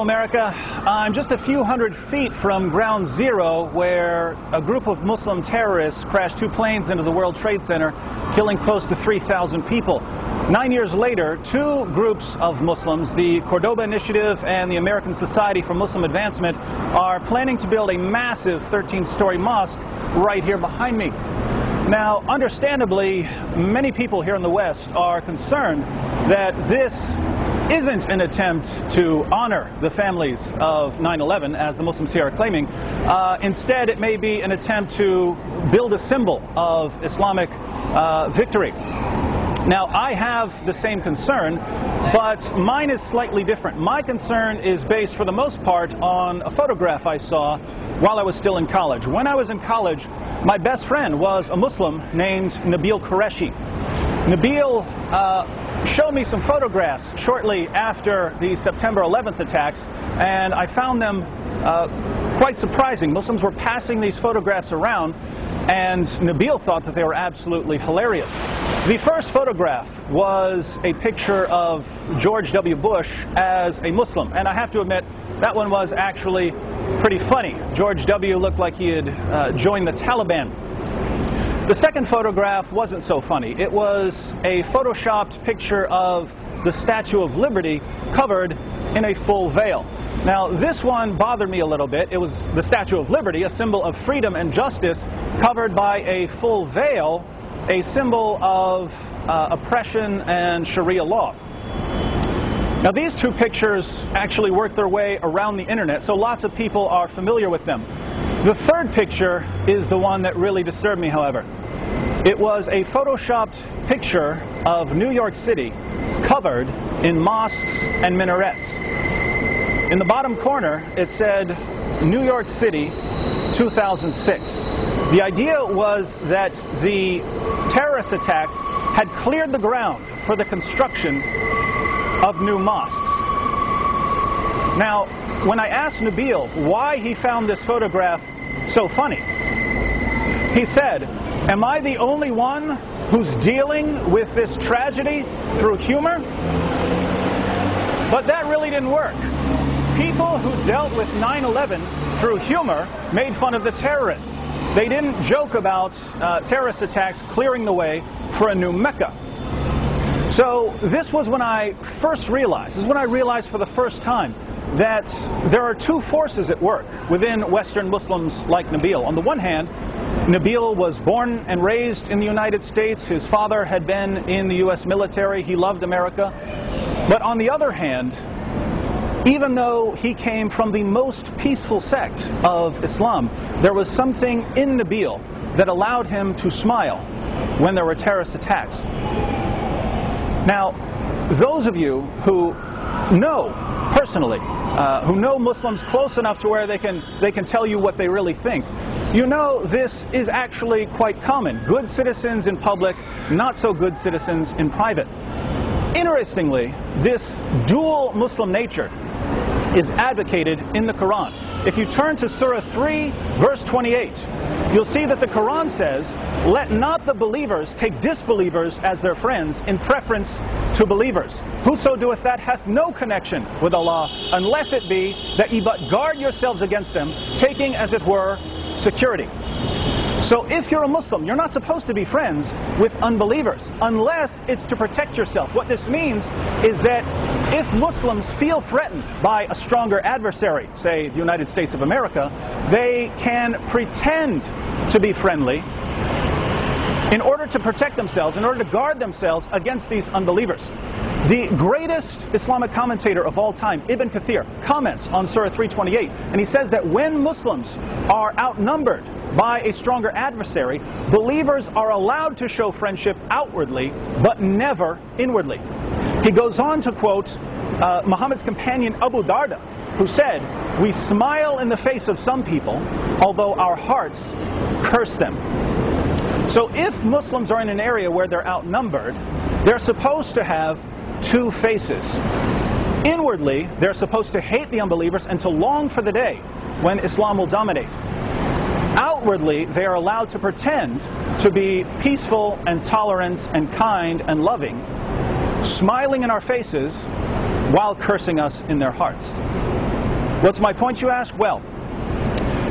Hello, America. I'm just a few hundred feet from Ground Zero, where a group of Muslim terrorists crashed two planes into the World Trade Center, killing close to 3,000 people. 9 years later, two groups of Muslims, the Cordoba Initiative and the American Society for Muslim Advancement, are planning to build a massive 13-story mosque right here behind me. Now, understandably, many people here in the West are concerned that this isn't an attempt to honor the families of 9/11, as the Muslims here are claiming. Instead, it may be an attempt to build a symbol of Islamic victory. Now, I have the same concern, but mine is slightly different. My concern is based, for the most part, on a photograph I saw while I was still in college. When I was in college, my best friend was a Muslim named Nabil Qureshi. Nabil showed me some photographs shortly after the September 11th attacks, and I found them quite surprising. Muslims were passing these photographs around, and Nabil thought that they were absolutely hilarious. The first photograph was a picture of George W. Bush as a Muslim, and I have to admit, that one was actually pretty funny. George W. looked like he had joined the Taliban. The second photograph wasn't so funny. It was a photoshopped picture of the Statue of Liberty covered in a full veil. Now, this one bothered me a little bit. It was the Statue of Liberty, a symbol of freedom and justice, covered by a full veil, a symbol of oppression and Sharia law. Now, these two pictures actually work their way around the internet, so lots of people are familiar with them. The third picture is the one that really disturbed me, however. It was a photoshopped picture of New York City covered in mosques and minarets. In the bottom corner, it said, New York City, 2006. The idea was that the terrorist attacks had cleared the ground for the construction of new mosques. Now, when I asked Nabil why he found this photograph so funny, he said, "Am I the only one who's dealing with this tragedy through humor?" But that really didn't work. People who dealt with 9/11 through humor made fun of the terrorists. They didn't joke about terrorist attacks clearing the way for a new Mecca. So this was when I first realized, this is when I realized for the first time, that there are two forces at work within Western Muslims like Nabil. On the one hand, Nabil was born and raised in the United States. His father had been in the U.S. military. He loved America. But on the other hand, even though he came from the most peaceful sect of Islam, there was something in Nabil that allowed him to smile when there were terrorist attacks. Now, those of you who know personally, who know Muslims close enough to where they can tell you what they really think, you know this is actually quite common. Good citizens in public, not so good citizens in private. Interestingly, this dual Muslim nature is advocated in the Quran. If you turn to Surah 3, verse 28, you'll see that the Quran says, "Let not the believers take disbelievers as their friends in preference to believers. Whoso doeth that hath no connection with Allah, unless it be that ye but guard yourselves against them, taking, as it were, security." So if you're a Muslim, you're not supposed to be friends with unbelievers, unless it's to protect yourself. What this means is that if Muslims feel threatened by a stronger adversary, say the United States of America, they can pretend to be friendly in order to protect themselves, in order to guard themselves against these unbelievers. The greatest Islamic commentator of all time, Ibn Kathir, comments on Surah 328, and he says that when Muslims are outnumbered by a stronger adversary, believers are allowed to show friendship outwardly, but never inwardly. He goes on to quote Muhammad's companion Abu Darda, who said, "We smile in the face of some people, although our hearts curse them." So if Muslims are in an area where they're outnumbered, they're supposed to have two faces. Inwardly, they're supposed to hate the unbelievers and to long for the day when Islam will dominate. Outwardly, they are allowed to pretend to be peaceful and tolerant and kind and loving, smiling in our faces while cursing us in their hearts. What's my point, you ask? Well,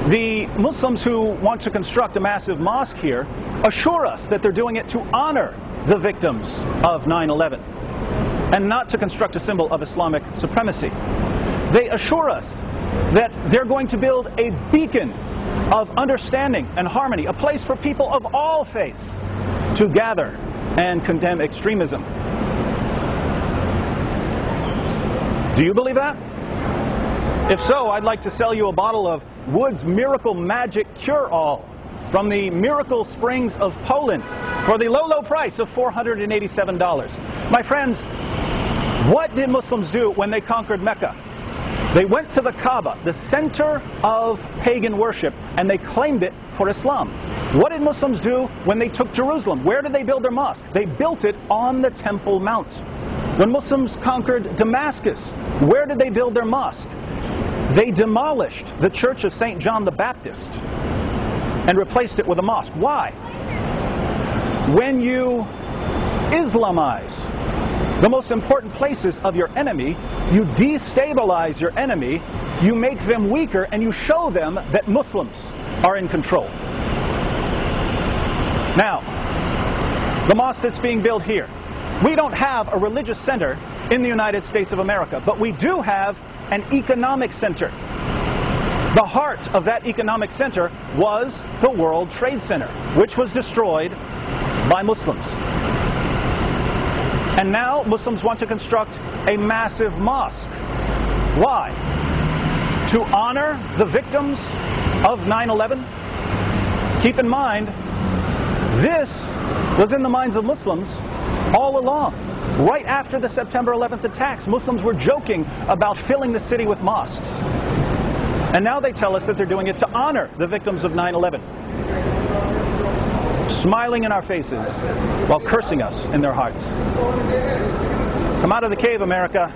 the Muslims who want to construct a massive mosque here assure us that they're doing it to honor the victims of 9/11 and not to construct a symbol of Islamic supremacy. They assure us that they're going to build a beacon of understanding and harmony, a place for people of all faiths to gather and condemn extremism. Do you believe that? If so, I'd like to sell you a bottle of Wood's Miracle Magic Cure-All from the Miracle Springs of Poland for the low, low price of $487. My friends, what did Muslims do when they conquered Mecca? They went to the Kaaba, the center of pagan worship, and they claimed it for Islam. What did Muslims do when they took Jerusalem? Where did they build their mosque? They built it on the Temple Mount. When Muslims conquered Damascus, where did they build their mosque? They demolished the Church of St. John the Baptist and replaced it with a mosque. Why? When you Islamize the most important places of your enemy, you destabilize your enemy, you make them weaker, and you show them that Muslims are in control. Now, the mosque that's being built here, we don't have a religious center in the United States of America, but we do have an economic center. The heart of that economic center was the World Trade Center, which was destroyed by Muslims. And now Muslims want to construct a massive mosque. Why? To honor the victims of 9/11? Keep in mind, this was in the minds of Muslims all along. Right after the September 11th attacks, Muslims were joking about filling the city with mosques. And now they tell us that they're doing it to honor the victims of 9/11. Smiling in our faces while cursing us in their hearts. Come out of the cave, America.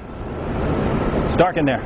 It's dark in there.